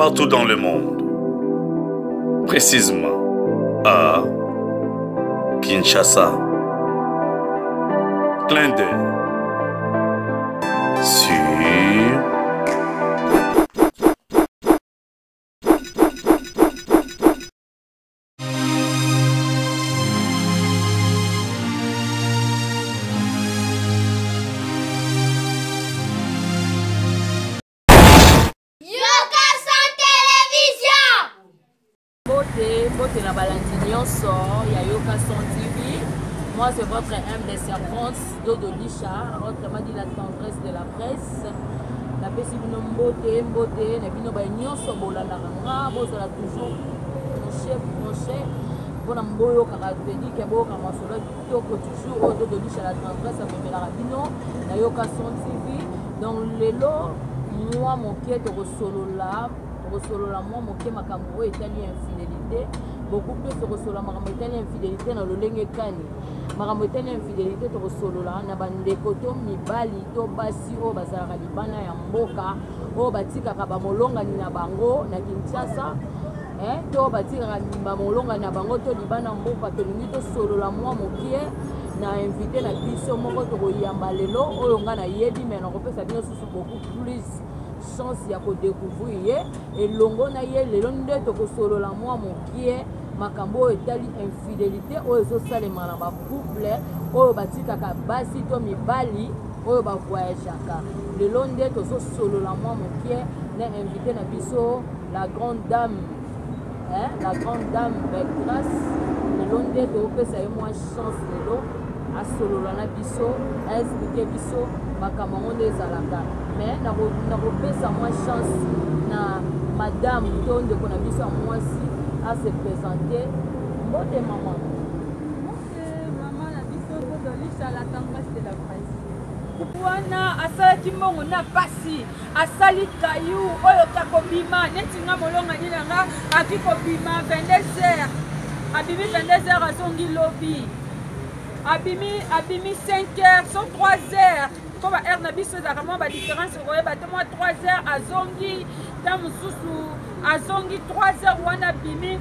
partout dans le monde, précisément à Kinshasa. Clin d'œil sur Bote na balandignon sort, il y a Yokason TV. Moi, c'est votre M des servantes, Dodo Licha, autrement dit la tendresse de la presse. La pesi bino mbote, na bino ba nyonso bolanda nga, bozala toujours mon bona mboyo karaténique ke boka masolo kitoko toujours Dodo Licha la tendresse amemela bino na Yokason TV. Donc lelo moi mon qui est resolola moi mon qui makambo etali infidélité. Beaucoup plus de resolo makambo etali infidélité na lolenge kani. Makambo etali infidélité to resolola na bandeko to mibali to basi o bazalaka libana ya mboka o batikaka bamolonga ni na bango na Kinshasa to batikaka bamolonga na bango to libana mboka to lingi to solola moi mokie na invité na biso moko to koyamba lelo oyo nga na yebi mais na kopesa bino susu beaucoup plus chance ya ko découvrir et longo na ye lelo nde to ko solola moi mokie makambo etali infidélité oyo ezosalema na bacouple oyo batikaka basi to mibali oyo bavoyageaka lelo nde tozosolola moi mokie na invité na biso la grande dame la grande dame Belgrâce lelo nde topesa ye moi chance lelo asolola na biso aexplike biso makambo yango nde ezalaka mais nakopesa moi chance na madame to ndeko na biso ya mwasi à se présenter. Mbote maman. Mbote maman na biso Dodo Licha la tendresse de la presse. Wana asali mongo na pasi asali kayu oyo takobima neti nga molonga ni nga akiko bima 22h abimi 22h azongi lobby abimi 5h so 3h ko ba heure na biso za vraiment ba différence ko ba to moi 3h azongi ta mususu azongi 3h wana bimi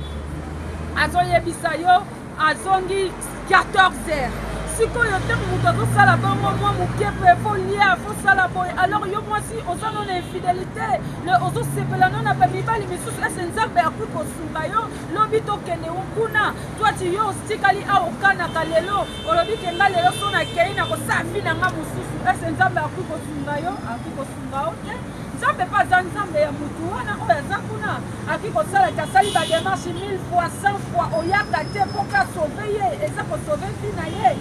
azoyebisa yo azongi 14h sikoyo te mutu azosala bongo mwa moke mpe fo lia fo sala boye alors yo mwasi oza no na infidélité le ozosepela no na bamibali misusu ese nzambe akwi kosunga yo lobi tokende kuna twati yo otikali awa okanaka lelo olobi ke nga lelo so nakei na kosala vi na nga mosusu ese nzambe akwi kosunga yo akwi kosunga yo te nzambe mpe aza nzambe ya mutu wana oyo aza kuna akwi kosalaka asali bademarshe 1000 fois 100 fois oyaka te mpo ka sauve ye eza kosauve vi na ye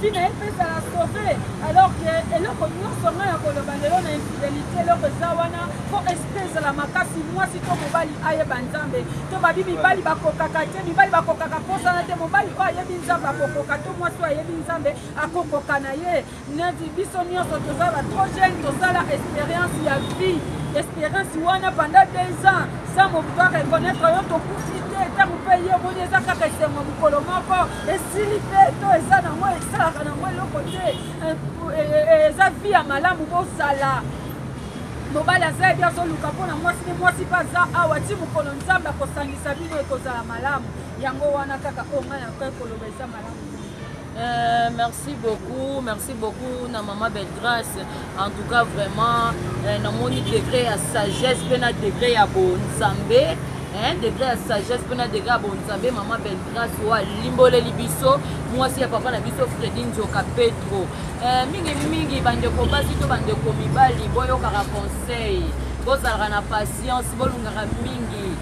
vi na ye mpe ezala sauve alors ke eloko nyonso ngai ya koloba lelo na infidélité eloko eza wana mpo esprit ezala makasi mwasi to mobali ayeba nzambe to babi mibali bakokaka te mibali bakokaka mposana te mobali oyo ayebi nzambe akokoka to mwasi oyo ayebi nzambe akokoka na ye neti biso nyonso tozala trop jeune tozala expérience ya vie espérance wana pendant 2 ans sans moto reconnaître yo tokufi te ntango mpe ye omoni eza kaka esengo mokolo moko esili mpe to eza nango esalaka nango eloko te eza vi ya malamu bozala mobali aza yebi azoluka mpona mwasi ne mwasi mpe aza awa ti mokolo nzambe akosangisa bino ekozala malamu yango wana kaka oyo ngai nakoki koloba eza malamu. Merci beaucoup na Maman Belgrâce. En tout cas vraiment na moni degré à sagesse pe na degré ya bonzambe degré ya sagesse pe na degré ya bonzambe Maman Belgrâce wa limbole libiso mwasi ya papa na biso Fredi Nzoka Petro mingi bandeko basi to bandeko mibali boyokaka conseil bozalaka na patience bolungaka mingi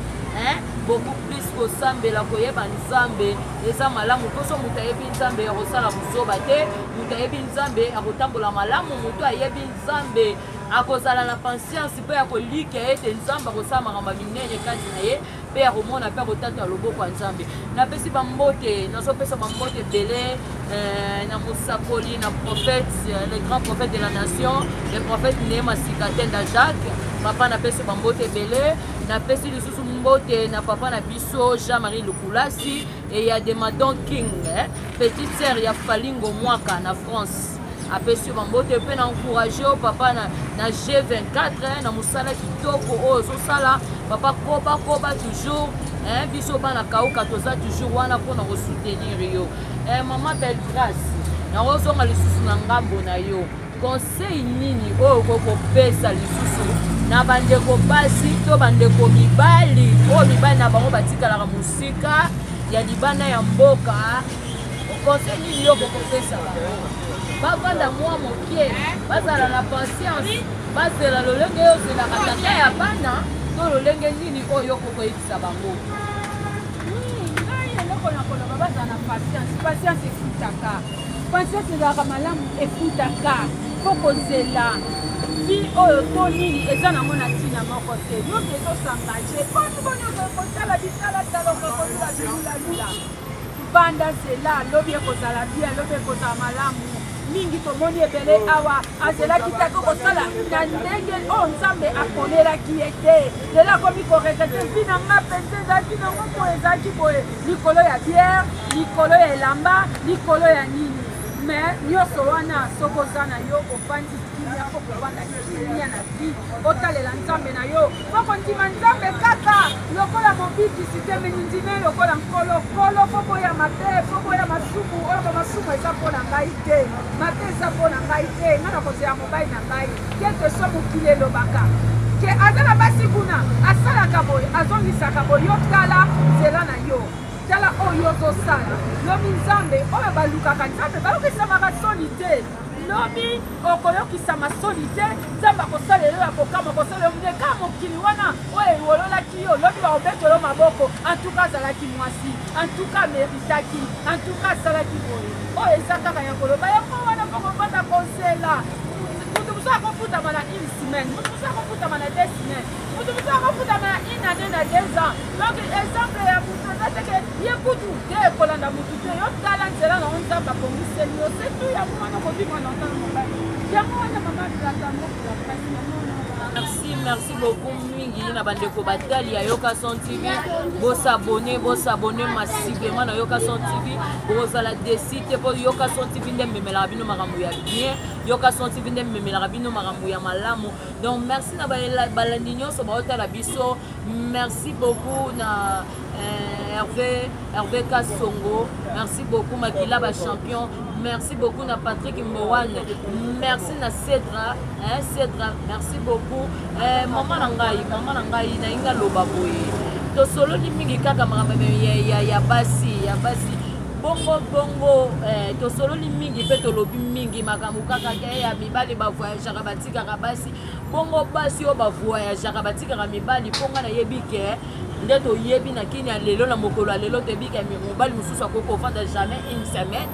beaucoup plus kosambela koyeba nzambe eza malamu poso mutu ayebi nzambe akosala buzoba te mutu ayebi nzambe akotambola malamu mutu ayebi nzambe akozala na patience mpe akolika ete nzambe akosala makambo minene kati na ye mpe akomona mpe akotata loboko ya nzambe napesi bambote nazopesa bambote ebele na mosakoli na prophète le grand prophète de la nation le prophète Néma Sikatenda Jacques papa napesi bambote ebele napesi lisusu mbote na papa na biso Jean-Marie Lukulasi et ya de Madon King petite sœur ya Falingo Mwaka na France apesi bambote pe na encourager papa na G24 na musala kitoko oyo sosala papa koba toujours biso bana kauka toza toujours wana mpona kosoutenir yo. Maman Belle Grâce nakozonga lisusu na ngambo na yo, conseil nini oyo okopesa lisusu na bandeko basi to bandeko mibali oyo mibali na bango batikalaka musika ya libanda ya mboka? Conseil nini yo okopesa bavanda mwa mokie, bazala na patience, bazela lolenge oyo ozelaka tata ya bana to lolenge nini oyo okoyebisa bango? Ngai eloko na koloba bazala na patience. Patience efutaka, patience ezalaka malamu efutaka. Fo kozela vi oyo to nini eza nango na ntina moko te, nyonso ezosangaje boni okosala bisala tala okokolula bilula banda zela lobi ekozala bien, lobi ekozala malamu mingi. Tomoni ebele awa azelaki te kokosala na ndenge oyo nzambe akolelaki ye te, lelo akomi koregrete vi na nga mpenza ezalaki nango boye, ezalaki boye likolo ya biere, likolo ya elamba, likolo ya nini. Mais nyonso wana soki oza na yo ofandi kimia, fo kovanda kimia na vi, otalela nzambe na yo, fo kondima nzambe kaka lokola mobikisi te, meni ndime lokola nkolo. Fo boyama te, fo boya masumu oyo bamasumu eza mpo na ngai te, mabe eza mpo na ngai te. Ngai na kozela mobali na ngai kete so mokili elobaka ke aza na basi kuna asalaka boye, azongisaka boye, yo tala nzela na yo, tala oyo ozosala. Lobi nzambe oyo balukaka nzambe bayokisamaka soni te, lobi okoyokisama soni te. Nzambe akosalela yo ya kokama, kosalela ndeka mokili wana oyo ewololaki yo, lobi baobetelo maboko. Antuka azalaki mwasi, antuka meritaki, antuka asalaki boye oyo eza kaka ya koloba yango wana moko banda kosela. Mutu mosu akofutama na une semaine, mutu mosu akofutama na 2 semaines, mutu mosu akofutama na 1 année na 2 ans. Donc exemple ya mutu ezateke ye kutu te ekolanda mutu te, yo tala nzela na yo nzambe apongiseli yo, setu yango wana kobima na ntana mobali yango wana mama bilatango kulapasi yango. Merci beaucoup mingi na bandeko batali ya Yoka Son TV. Bosabone massivement na Yoka Son TV. Bozala desite po Yoka Son TV nde memela bino makambo ya bien. Yoka Son TV nde memela bino makambo ya malamu. Donc merci na balandi nyonso baotala biso. Merci beaucoup na Hervé Kassongo. Merci beaucoup Makila ba champion. Merci beaucoup na Patrick Mbowane. Merci na Cedra, Cedra. Merci beaucoup. Maman nangai na inga loba boye. To solo ni mingi kaka makambo ya basi. Bongo to solo ni mingi pe to lobi mingi makambo kaka ya mibali ba voyage batika basi. Bongo basi o ba voyage batika mibali ponga na yebike. Nde to yebi na kini lelo na mokolo lelo te bika mobali mususu akoko fanda jamais une semaine.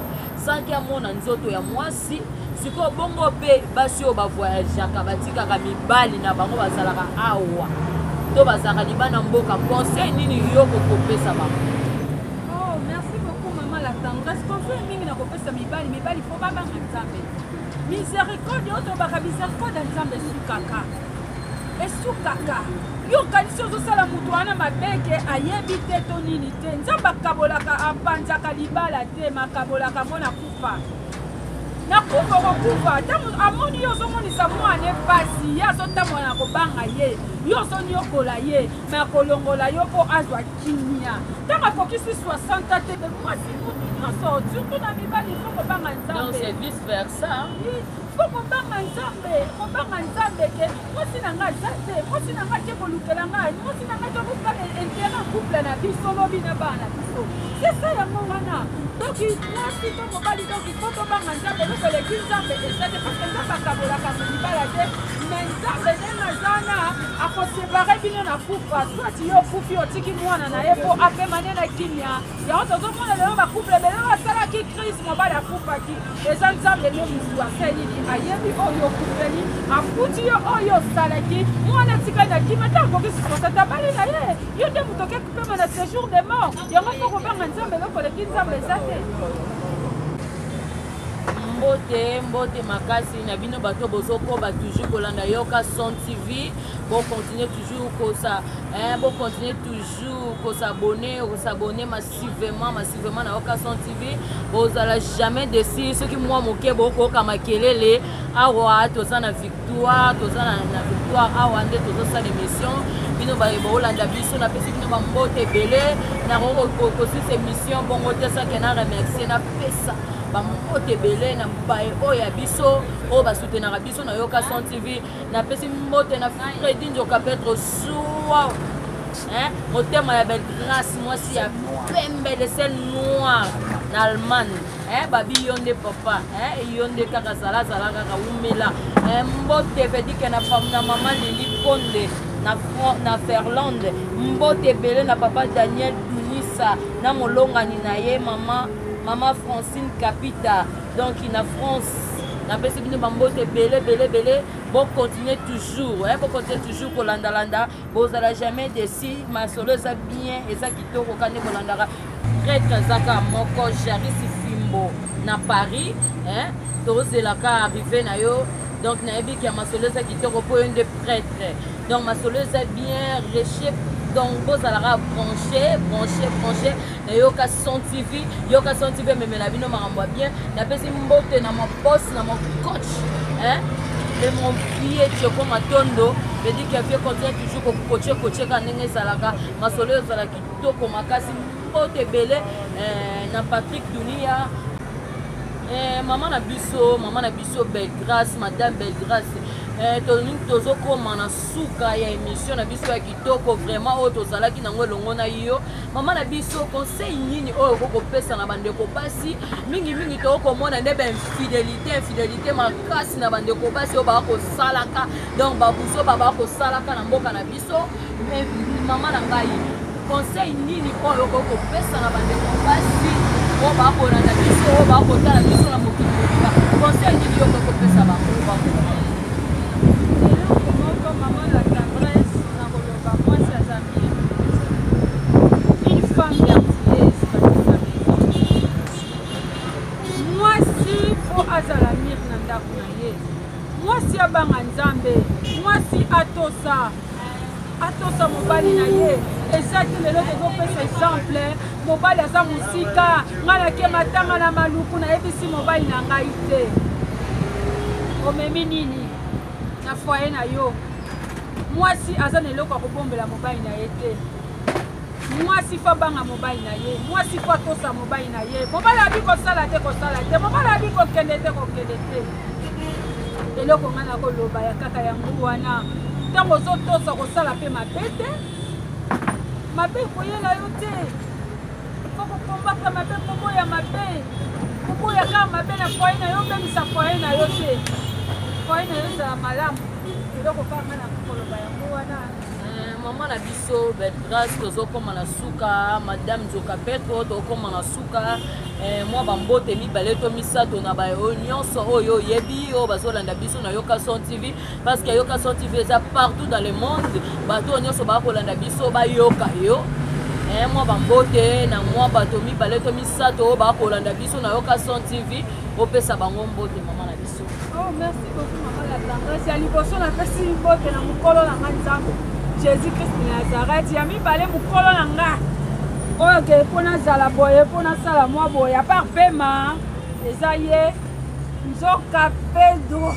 Sans qu'il y ait mon nzoto ya mwasi siko bongo pe basi o ba voyage batika mibali na bango bazalaka awa to bazaka libana mboka. Conseil nini yo kokopesa bango? Oh, merci beaucoup maman la tendresse. Conseil mingi na kopesa mibali fo baba nzambe. Miséricorde oto baka miséricorde nzambe esukaka. Yo kanisi ozosala mutu wana mabeke ayebi te to nini te. Nzambe akabolaka apanzaka libala te, makabolaka mona kufa. Na kufa kokufa, amoni yo ozomonisa mwana pasi, ye azotambola na kobanga ye, yo ozonyokola ye, me akolongola yo mpo azwa kimia. Ntango akokisi 60 te, mwasi mutu nyonso, surtout na mibali fo kobanga nzambe. Donc c'est vice versa. Faut kobanga nzambe ke mwasi na nga aza te, mwasi na nga te kolukela ngai, mwasi na nga tokosala intérêt couple na biso lobi na bana na biso. C'est ça yango wana. Donc mwasi to mobali donc faut kobanga nzambe lokoleki nzambe eza te parce que nzambe akabolaka mibala te, mais nzambe ndenge azana akosepare bino na kufa, soit yo kufi otiki mwana na ye mpo apemane na kimia. Yango tozomona lelo bacouple ebele basalaki crise mobali akufaki, eza nzambe nde mosu asaleli ayebi oyo okupeli afuti yo oyo osalaki mwana tikali na kima ntango kokisi kosata bali na ye yo nde moto oke kupema na séjour de mort. Yango mpo kobanga nzambe lokoleki nzambe eza te. Mbote makasi na bino bato bozokoba toujours kolanda Yoka Son TV. Bon continuer toujours s'abonner massivement na Yoka Son TV. Bozala jamais déçu ceux qui moi moke boko kama kelele awa toza na victoire awa nde tozo sa l'émission bino baolanda biso napesi bino bambote ebele nakokosusa émission bongo te sake na remercie napesa bambote ebele na baye oyo ya biso oyo basutenaka biso na Yoka Son TV napesi mbote na Fredi Njoka Petro Suwa motema ya belle grâce mwasi ya pembe de sel noir na Allemagne babi yonde papa yonde kaka zala kaka umela mbote vedike na mama Lili Konde na Ferlande mbote ebele na papa Daniel Dunisa na molongani na ye mama Francine Capita donc na France na pesi bino bambote belé bon continuer toujours bon continuer toujours kolanda bozala jamais déçu masolo eza bien eza kitoko kande kolandaka prêtre zaka moko Jarisi Fimbo na Paris tozelaka arrivé na yo donc nayebi ki ya masolo eza kitoko po yo nde prêtre donc masolo eza bien reché donc bozalaka branché na Yoka Son TV memela bino makambo ya bien napesi mbote na mon boss na mon coach et mon pied Tchoko Matondo me dit qu'il a continuer toujours coacher quand ndenge ezalaka masolo ezala kitoko makasi mbote ebele na Patrick Dunia maman na biso belle grâce madame belle grâce tozokoma na suka ya émission na biso ya kitoko vraiment oyo tozalaki nango elongo na yo mama na biso conseil nini oyo okokopesa na bandeko basi mingi tokomona nde infidélité makasi na bandeko basi oyo bakosalaka donc babuso bakosalaka na mboka na biso mama na ngai conseil nini oyo okokopesa na bandeko basi oyo bakolanda biso oyo bakotala biso na mokili conseil nini oyo okokopesa bango maman la tendresse na koloba mwasi aza une femme vertueuse mwasi po azala mire na ndako na ye mwasi abanga nzambe mwasi atosa mobali na ye eza te lelo tozopesa exemple mobali aza mosika ngai nake matanga na maluku nayebisi mobali na ngai te omemi nini na foyer na yo mwasi aza na eloko ya kobombela mobali na ye te mwasi fo abanga mobali na ye mwasi fo atosa mobali na ye mobali abi kosala te mobali abi kokende te eloko ngai nakoloba ya kaka yango wana ntango ozotosa kosala mpe mabe te mabe koyela yo te fo kokombaka mabe koboya mabe koboya kaka mabe na foyer na yo obemisa foyer na yo te foyer na yo ezala malamu eloko kaka ngai nakoloba yango wana mama na biso belle grâce tozokoma na suka madame Njoka Petro tokoma na suka mwa bambote mibale to misato na bayo nyonso oyo yebi oyo bazolanda biso na Yoka Son TV parce que Yoka Son TV eza partout dans le monde bato nyonso bakolanda biso bayoka yo mwa bambote na mwa bato mibale to misato oyo bakolanda biso na Yoka Son TV opesa bango mbote mama na biso. Oh merci beaucoup maman la tendresse ya liboso napesi mbote na mokolo na ngai nzambe Jésus Christ de Nazareth ya mibale mokolo na nga oyo ke mpo nazala boye mpo nasala mwa boye apart pema eza ye Njoka Pedro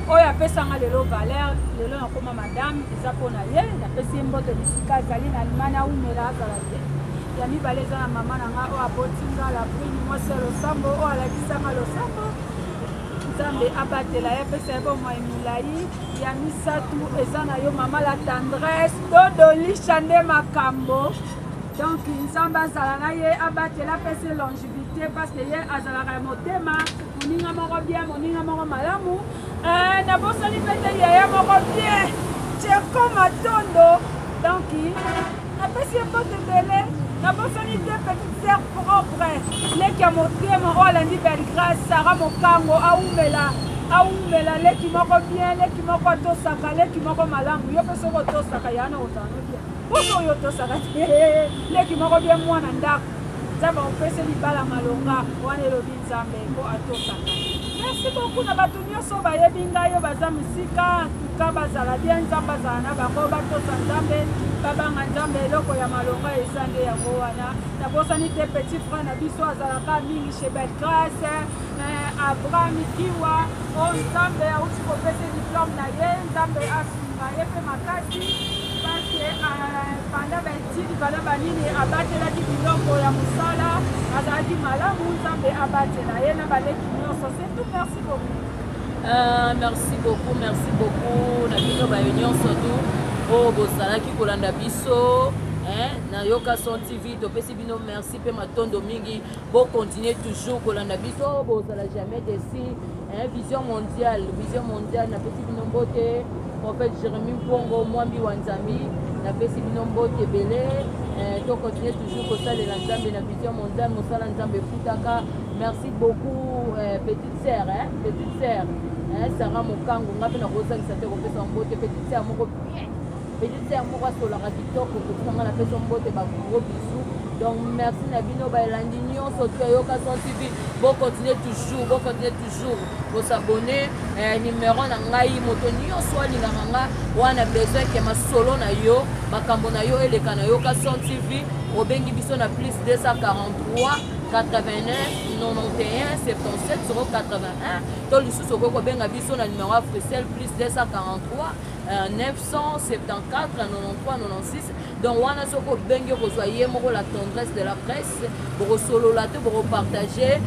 oyo apesanga lelo Valère lelo nakoma madame eza mpo na ye napesi ye mbote bisika azali na limani aumela azala te ya mibale eza na mama na nga oyo abotinga la prine mwasi ya losambo oyo alakisanga losambo nzambe abatela ye apesa ye bomoi milai ya misatu eza na yo mama la tendresse dodolisha nde makambo donc nzambe azala na ye abatela apesa longévité parce que ye azalaka ya motema moninga moko bien moninga moko malamu nabosani pete yaya moko bien Tcheko Matondo donc napesi ye mbote ebele nabosani te petite sœur propre leki ya motema oyo alandi belle grâce Sara Mokango aumela leki moko bien leki moko atosaka leki moko malamu yo mpe soki otosaka yana ozala bien poso oyo otosaka te leki moko bien mwana ndako nzambe opesi libala malonga wana elobi nzambe po atosaka merci beaucoup na bato nyonso bayebi ngai oyo baza mosika tuka bazala bien nzambe azala na bango batosa nzambe babanga nzambe eloko ya malonga eza nde yango wana nabosani te petit frère na biso azalaka mingi chez belle grâce Abraham Kiwa oyo nzambe auti kopesa diplôme na ye nzambe asunga ye mpe makasi ke banda baetili bana banini abatelaki biloko ya mosala azalaki malamu nzambe abatela ye na baleki nyonso. C'est tout, merci beaucoup. Merci beaucoup na bino bayo nyonso tu oyo bozalaki kolanda biso na Yoka Son TV topesi bino merci pe matondo mingi bo continuer toujours kolanda biso bozala jamais déçu. Vision mondiale na pesi bino mbote prophète Jérémie Mpongo Mwambi Wanzami na pesi bino mbote belé to continuer toujours kosalela nzambe na vision mondiale mosala nzambe futaka. Merci beaucoup petite sœur Sarah Mokango ngape na kozangisa te kopesa mbote petite sœur moko bien petite sœur moko asolaka kitoko kotinanga na pesa mbote ba gros bisous. Donc merci na bino baelandi nyonso to Yoka Son TV bo continuer toujours bo s'abonner numéro na ngai moto nyonso alinganga nga wana besoin ke masolo na yo makambo na yo eleka na Yoka Son TV obengi biso na plus 243 89 91 77 081 to lisusu okoki kobenga biso na numéro africell plus 243 974 93 96. Donc wana soko obengi okozwa ye moko la tendresse de la presse bokosolola te bokopartage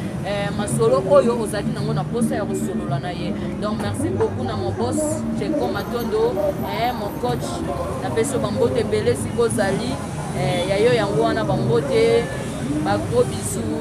masolo oyo ozalaki nango na posa ya kosolola na ye. Donc merci beaucoup na mon boss Cheko Matondo mon coach napesi yo bambote ebele siko ozali yayo yango wana bambote ba gros bisous.